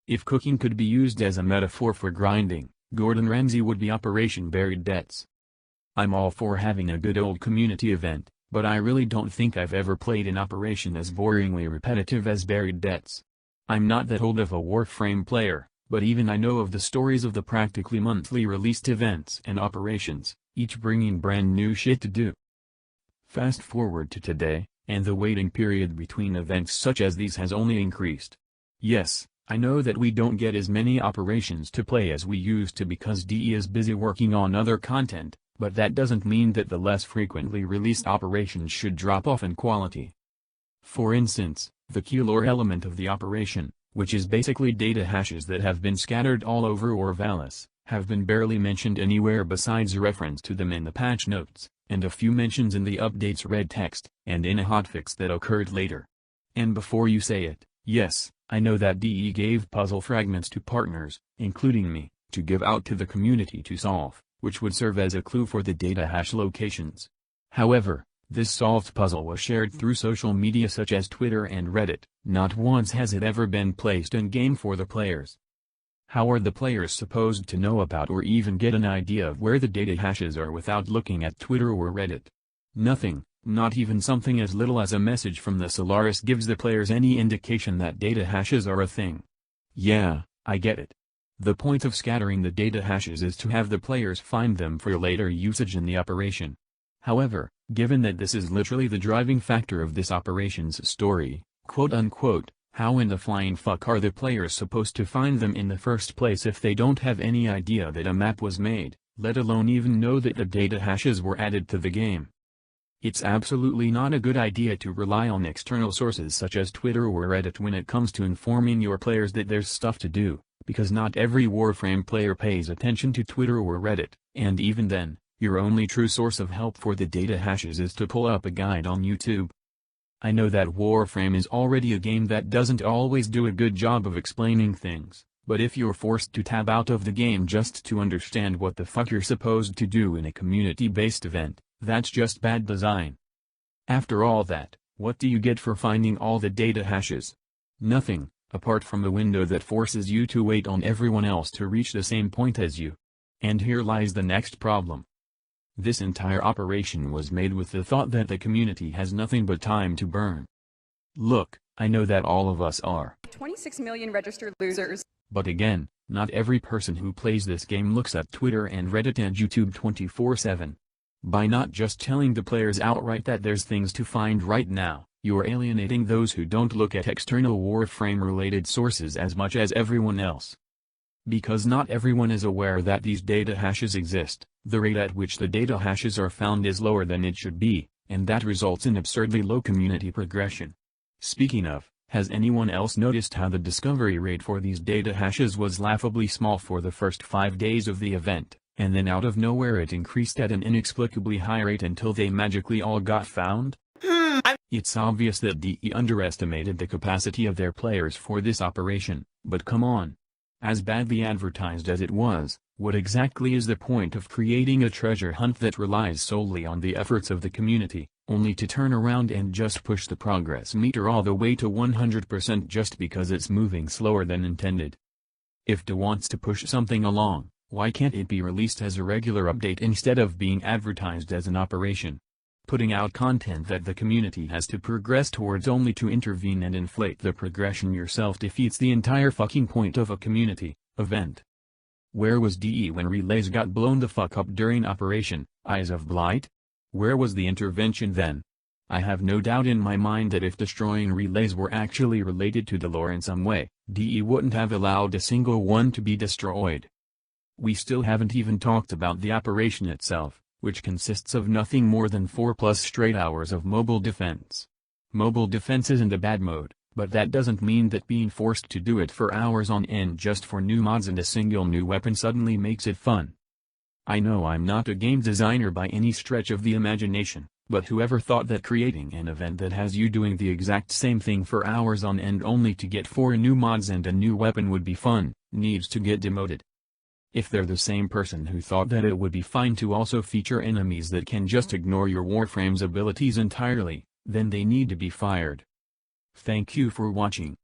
If cooking could be used as a metaphor for grinding, Gordon Ramsay would be Operation Buried Debts. I'm all for having a good old community event, but I really don't think I've ever played an operation as boringly repetitive as Buried Debts. I'm not that old of a Warframe player, but even I know of the stories of the practically monthly released events and operations, each bringing brand new shit to do. Fast forward to today, and the waiting period between events such as these has only increased. Yes, I know that we don't get as many operations to play as we used to because DE is busy working on other content, but that doesn't mean that the less frequently released operations should drop off in quality. For instance, the key lore element of the operation, which is basically data hashes that have been scattered all over Orvalis, have been barely mentioned anywhere besides a reference to them in the patch notes, and a few mentions in the update's red text, and in a hotfix that occurred later. And before you say it, yes, I know that DE gave puzzle fragments to partners, including me, to give out to the community to solve, which would serve as a clue for the data hash locations. However, this solved puzzle was shared through social media such as Twitter and Reddit. Not once has it ever been placed in-game for the players. How are the players supposed to know about or even get an idea of where the data hashes are without looking at Twitter or Reddit? Nothing, not even something as little as a message from the Solaris gives the players any indication that data hashes are a thing. Yeah, I get it. The point of scattering the data hashes is to have the players find them for later usage in the operation. However, given that this is literally the driving factor of this operation's story, quote-unquote, how in the flying fuck are the players supposed to find them in the first place if they don't have any idea that a map was made, let alone even know that the data hashes were added to the game? It's absolutely not a good idea to rely on external sources such as Twitter or Reddit when it comes to informing your players that there's stuff to do, because not every Warframe player pays attention to Twitter or Reddit, and even then, your only true source of help for the data hashes is to pull up a guide on YouTube. I know that Warframe is already a game that doesn't always do a good job of explaining things, but if you're forced to tab out of the game just to understand what the fuck you're supposed to do in a community-based event, that's just bad design. After all that, what do you get for finding all the data hashes? Nothing, apart from a window that forces you to wait on everyone else to reach the same point as you. And here lies the next problem. This entire operation was made with the thought that the community has nothing but time to burn. Look, I know that all of us are 26 million registered losers. But again, not every person who plays this game looks at Twitter and Reddit and YouTube 24/7. By not just telling the players outright that there's things to find right now, you're alienating those who don't look at external Warframe-related sources as much as everyone else. Because not everyone is aware that these data hashes exist, the rate at which the data hashes are found is lower than it should be, and that results in absurdly low community progression. Speaking of, has anyone else noticed how the discovery rate for these data hashes was laughably small for the first 5 days of the event, and then out of nowhere it increased at an inexplicably high rate until they magically all got found? It's obvious that DE underestimated the capacity of their players for this operation, but come on. As badly advertised as it was, what exactly is the point of creating a treasure hunt that relies solely on the efforts of the community, only to turn around and just push the progress meter all the way to 100% just because it's moving slower than intended? If DE wants to push something along, why can't it be released as a regular update instead of being advertised as an operation? Putting out content that the community has to progress towards only to intervene and inflate the progression yourself defeats the entire fucking point of a community event. Where was DE when relays got blown the fuck up during Operation Eyes of Blight? Where was the intervention then? I have no doubt in my mind that if destroying relays were actually related to the lore in some way, DE wouldn't have allowed a single one to be destroyed. We still haven't even talked about the operation itself, which consists of nothing more than 4+ straight hours of mobile defense. Mobile defense isn't a bad mode, but that doesn't mean that being forced to do it for hours on end just for new mods and a single new weapon suddenly makes it fun. I know I'm not a game designer by any stretch of the imagination, but whoever thought that creating an event that has you doing the exact same thing for hours on end only to get 4 new mods and a new weapon would be fun, needs to get demoted. If they're the same person who thought that it would be fine to also feature enemies that can just ignore your Warframe's abilities entirely, then they need to be fired. Thank you for watching.